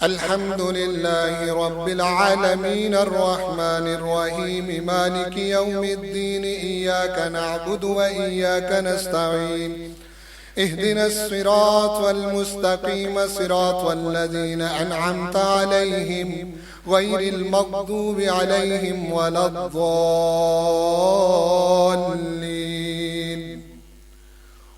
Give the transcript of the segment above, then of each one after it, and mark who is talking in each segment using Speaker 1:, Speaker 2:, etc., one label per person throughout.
Speaker 1: الحمد لله رب العالمين الرحمن الرحيم مالك يوم الدين إياك نعبد وإياك نستعين اهدنا الصراط المستقيم صراط الذين أنعمت عليهم غير المغضوب عليهم ولا الضالين.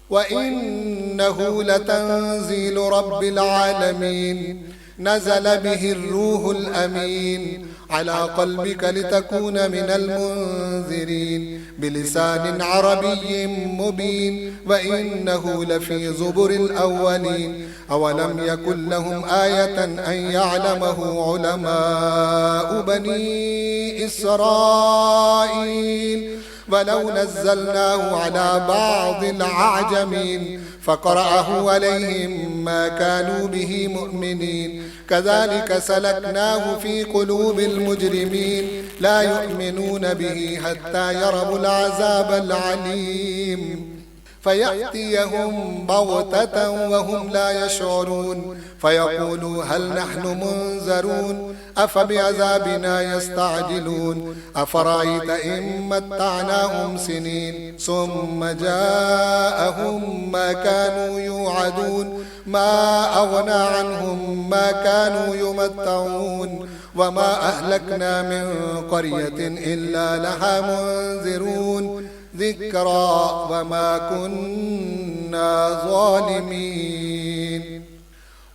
Speaker 1: وإنه لتنزيل رب العالمين نزل به الروح الأمين على قلبك لتكون من المنذرين بلسان عربي مبين وإنه لفي زبر الأولين. أولم يكن لهم آية أن يعلمه علماء بني إسرائيل ولو نزلناه على بعض الأعجمين فقرأه عليهم ما كانوا به مؤمنين كذلك سلكناه في قلوب المجرمين لا يؤمنون به حتى يروا العذاب العليم فيأتيهم بغتة وهم لا يشعرون فيقولوا هل نحن منذرون أفبعذابنا يستعجلون أفرأيت إن متعناهم سنين ثم جاءهم ما كانوا يوعدون ما أغنى عنهم ما كانوا يمتعون وما أهلكنا من قرية إلا لها منذرون ذكرى وما كنا ظالمين.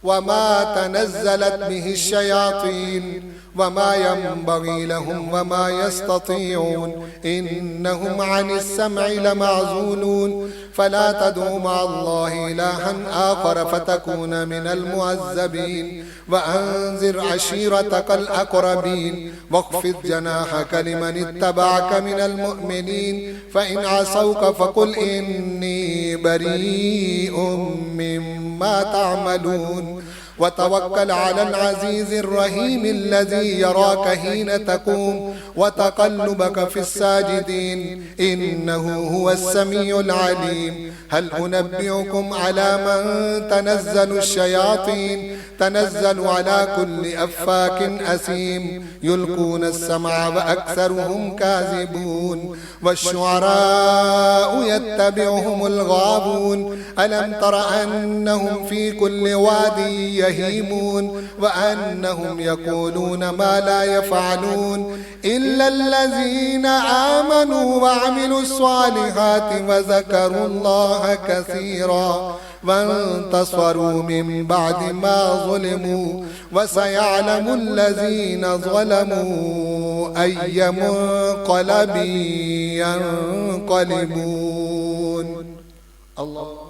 Speaker 1: وما تنزلت به الشياطين وما ينبغي لهم وما يستطيعون إنهم عن السمع لمعزولون فلا تدع مع الله إلها آخر فتكون من المعذبين. وأنذر عشيرتك الأقربين واخفض جناحك لمن اتبعك من المؤمنين فإن عصوك فقل إني بريء مما تعملون وتوكل على العزيز الرحيم الذي يراك حين تقوم وتقلبك في الساجدين إنه هو السميع العليم. هل أنبئكم على من تنزل الشياطين تنزل على كل أفاك أثيم يلقون السمع وأكثرهم كاذبون والشعراء يتبعهم الغابون ألم تر أنهم في كل وادي يهيمون وأنهم يقولون ما لا يفعلون إلا الذين آمنوا وعملوا الصالحات وذكروا الله كثيرا وانتصروا من بعد ما ظلموا وسيعلم الذين ظلموا أي منقلب ينقلبون. الله